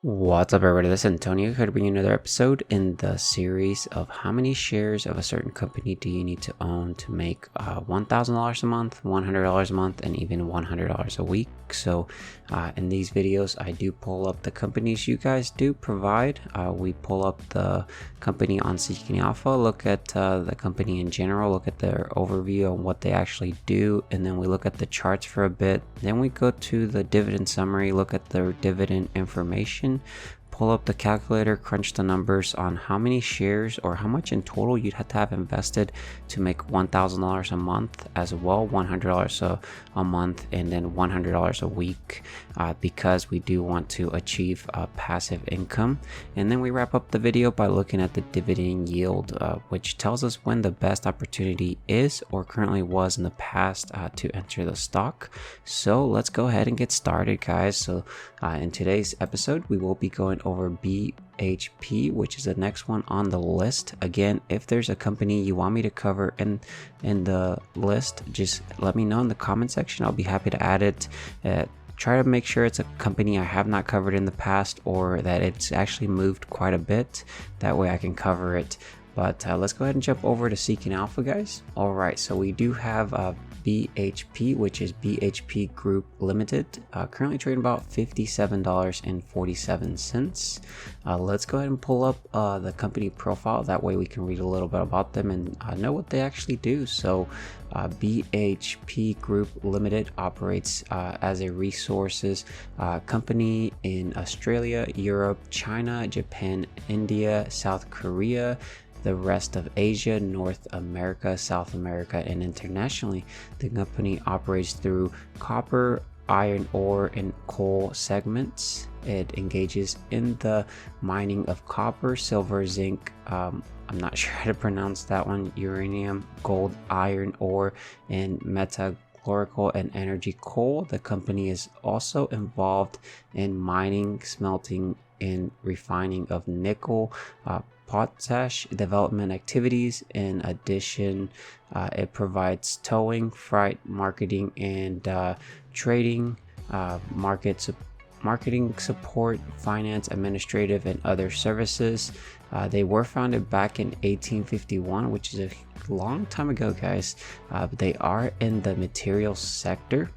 What's up, everybody? This is Antonio here to bring you another episode in the series of how many shares of a certain company do you need to own to make $1,000 a month, $100 a month, and even $100 a week. So in these videos, I do pull up the companies you guys do provide. We pull up the company on Seeking Alpha, look at the company in general, look at their overview on what they actually do, and then we look at the charts for a bit. Then we go to the dividend summary, look at their dividend information, pull up the calculator, crunch the numbers on how many shares or how much in total you'd have to have invested to make $1,000 a month, as well $100 a month, and then $100 a week, because we do want to achieve passive income. And then we wrap up the video by looking at the dividend yield, which tells us when the best opportunity is or currently was in the past to enter the stock. So let's go ahead and get started, guys. So in today's episode, we will be going over BHP, which is the next one on the list. Again, if there's a company you want me to cover in the list, just let me know in the comment section. I'll be happy to add it. Try to make sure it's a company I have not covered in the past, or that it's actually moved quite a bit. That way I can cover it. But let's go ahead and jump over to Seeking Alpha, guys. All right, so we do have BHP, which is BHP Group Limited, currently trading about $57.47. Let's go ahead and pull up the company profile. That way we can read a little bit about them and know what they actually do. So BHP Group Limited operates as a resources company in Australia, Europe, China, Japan, India, South Korea, the rest of Asia, North America, South America, and internationally. The company operates through copper, iron ore, and coal segments. It engages in the mining of copper, silver, zinc, I'm not sure how to pronounce that one, uranium, gold, iron ore, and metallurgical and energy coal. The company is also involved in mining, smelting, and refining of nickel, potash development activities. In addition, it provides towing, freight, marketing, and trading, marketing support, finance, administrative, and other services. They were founded back in 1851, which is a long time ago, guys. But they are in the materials sector.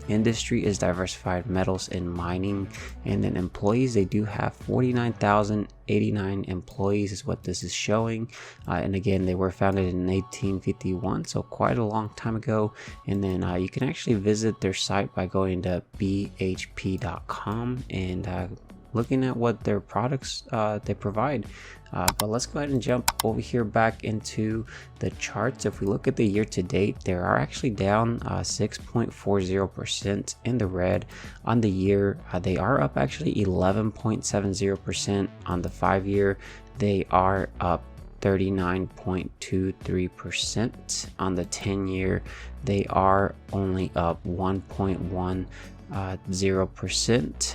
Industry is diversified metals and mining. And then employees, they do have 49,089 employees is what this is showing. And again, they were founded in 1851, so quite a long time ago. And then you can actually visit their site by going to bhp.com and looking at what their products they provide. But let's go ahead and jump over here back into the charts. If we look at the year to date, they are actually down 6.40% in the red. On the year, they are up actually 11.70%. On the 5-year, they are up 39.23%. On the 10-year, they are only up 1.10%.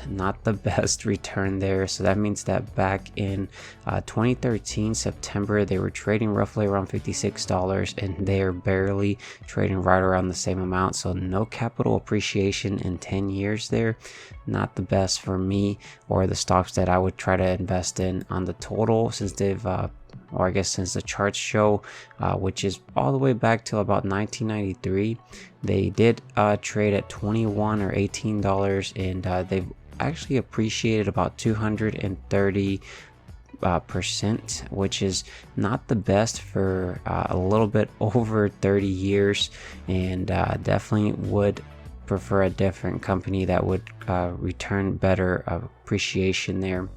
Not the best return there. So that means that back in 2013 September, they were trading roughly around $56, and they're barely trading right around the same amount. So no capital appreciation in 10 years there. Not the best for me or the stocks that I would try to invest in on the total, since they've or I guess since the charts show, which is all the way back to about 1993. They did trade at $21 or $18, and they've actually appreciated about 230%, which is not the best for a little bit over 30 years, and definitely would prefer a different company that would return better appreciation there.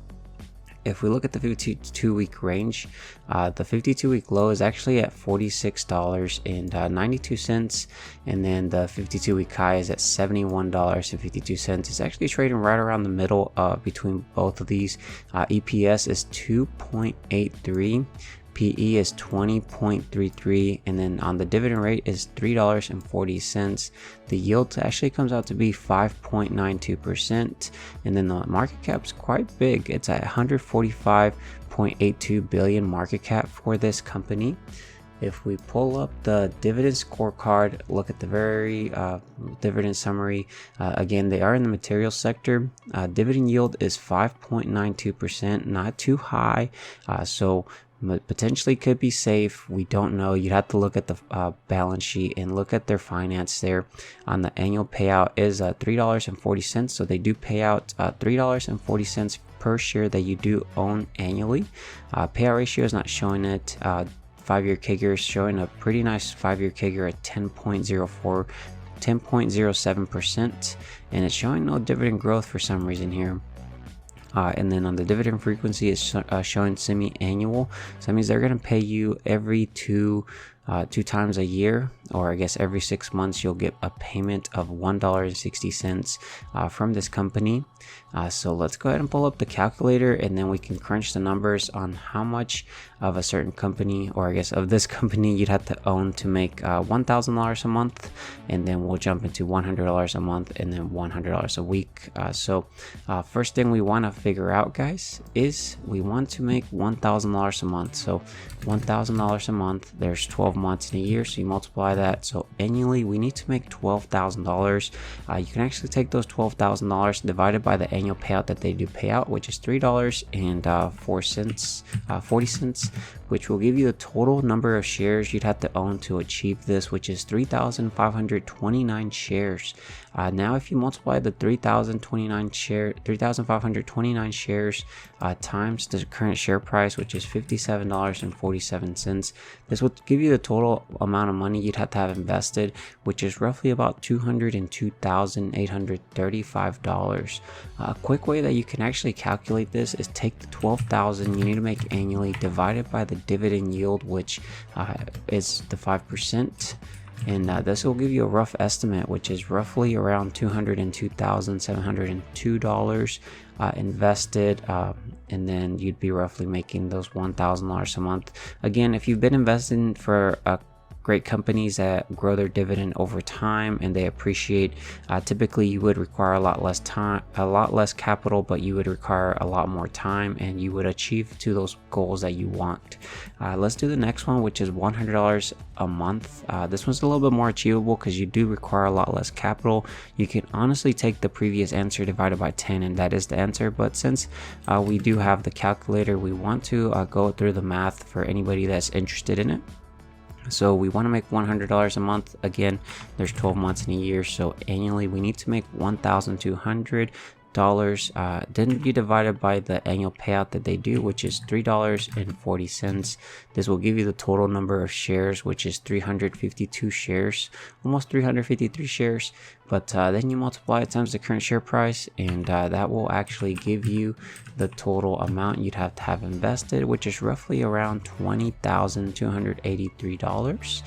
If we look at the 52-week range, the 52-week low is actually at $46.92, and then the 52-week high is at $71.52. It's actually trading right around the middle between both of these. EPS is 2.83. PE is 20.33, and then on the dividend rate is $3.40. The yield actually comes out to be 5.92%, and then the market cap is quite big. It's at 145.82 billion market cap for this company. If we pull up the dividend scorecard, look at the very dividend summary, again, they are in the materials sector. Dividend yield is 5.92%, not too high, so potentially could be safe. We don't know. You'd have to look at the balance sheet and look at their finance there. On the annual payout is $3.40, so they do pay out $3.40 per share that you do own annually. Payout ratio is not showing it. 5-year CAGR is showing a pretty nice 5-year CAGR at 10.07%, and it's showing no dividend growth for some reason here. And then on the dividend frequency, it's showing semi-annual. So that means they're going to pay you every two times a year, or I guess every 6 months, you'll get a payment of $1.60 from this company. So let's go ahead and pull up the calculator, and then we can crunch the numbers on how much of a certain company, or I guess of this company, you'd have to own to make $1,000 a month, and then we'll jump into $100 a month and then $100 a week. So first thing we want to figure out, guys, is we want to make $1,000 a month. So $1,000 a month, there's 12 months in a year, so you multiply that. So annually we need to make $12,000. You can actually take those $12,000 divided by the annual payout that they do pay out, which is $3.40, which will give you the total number of shares you'd have to own to achieve this, which is 3,529 shares. Now if you multiply the 3,529 shares times the current share price, which is $57.47, this would give you the total amount of money you'd have to have invested, which is roughly about $202,835. A quick way that you can actually calculate this is take the $12,000 you need to make annually, divided by the dividend yield, which is the 5%. And this will give you a rough estimate, which is roughly around $202,702 invested, and then you'd be roughly making those $1,000 a month. Again, if you've been investing for great companies that grow their dividend over time and they appreciate, typically you would require a lot less capital, but you would require a lot more time, and you would achieve to those goals that you want. Let's do the next one, which is $100 a month. This one's a little bit more achievable because you do require a lot less capital. You can honestly take the previous answer divided by 10, and that is the answer, but since we do have the calculator, we want to go through the math for anybody that's interested in it. So we want to make $100 a month. Again, there's 12 months in a year, so annually we need to make $1,200. Then be divided by the annual payout that they do, which is $3.40. This will give you the total number of shares, which is 352 shares, almost 353 shares. But then you multiply it times the current share price, and that will actually give you the total amount you'd have to have invested, which is roughly around $20,283.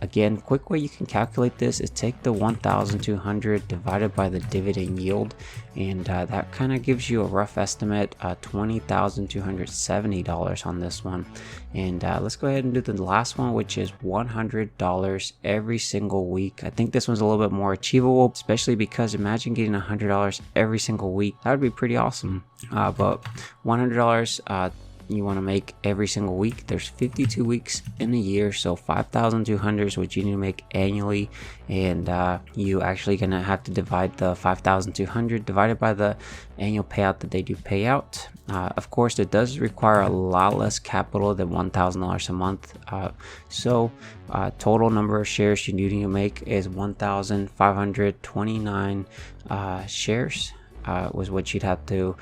Again, quick way you can calculate this is take the 1,200 divided by the dividend yield, and that kind of gives you a rough estimate, $20,270 on this one. And let's go ahead and do the last one, which is $100 every single week. I think this one's a little bit more achievable, especially because imagine getting $100 every single week. That would be pretty awesome. But $100 you want to make every single week. There's 52 weeks in a year, so 5,200 is what you need to make annually, and you actually gonna have to divide the 5,200 divided by the annual payout that they do pay out. Of course, it does require a lot less capital than $1,000 a month, so total number of shares you need to make is 1,529 shares was what you'd have to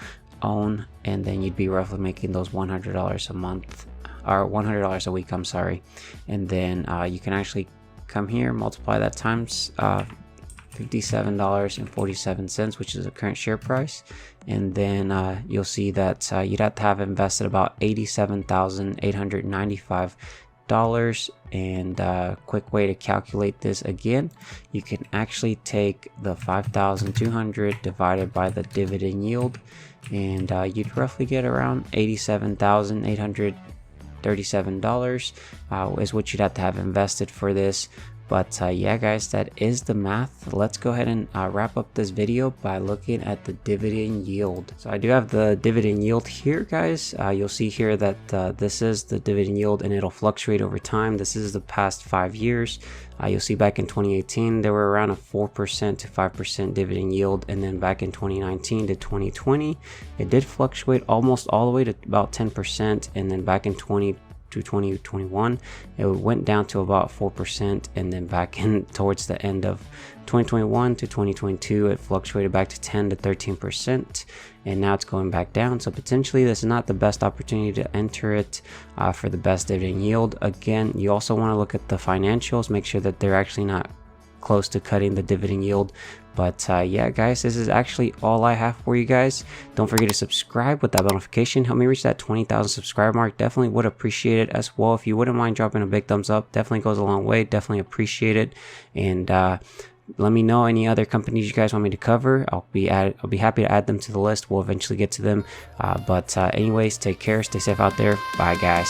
own, and then you'd be roughly making those $100 a month, or $100 a week, I'm sorry. And then you can actually come here, multiply that times $57.47, which is the current share price, and then you'll see that you'd have to have invested about $87,895. And quick way to calculate this, again, you can actually take the 5,200 divided by the dividend yield, and you'd roughly get around $87,837 is what you'd have to have invested for this. But yeah guys, that is the math. Let's go ahead and wrap up this video by looking at the dividend yield. So I do have the dividend yield here guys. You'll see here that this is the dividend yield and it'll fluctuate over time. This is the past 5 years. You'll see back in 2018 there were around a 4% to 5% dividend yield, and then back in 2019 to 2020 it did fluctuate almost all the way to about 10%, and then back in 2021 it went down to about 4%, and then back in towards the end of 2021 to 2022 it fluctuated back to 10 to 13%, and now it's going back down. So potentially this is not the best opportunity to enter it for the best dividend yield. Again, you also want to look at the financials, make sure that they're actually not close to cutting the dividend yield. But yeah guys, this is actually all I have for you guys. Don't forget to subscribe with that notification. Help me reach that 20,000 subscriber mark. Definitely would appreciate it as well. If you wouldn't mind dropping a big thumbs up, definitely goes a long way. Definitely appreciate it. And let me know any other companies you guys want me to cover. I'll be happy to add them to the list. We'll eventually get to them. But anyways, take care, stay safe out there. Bye guys.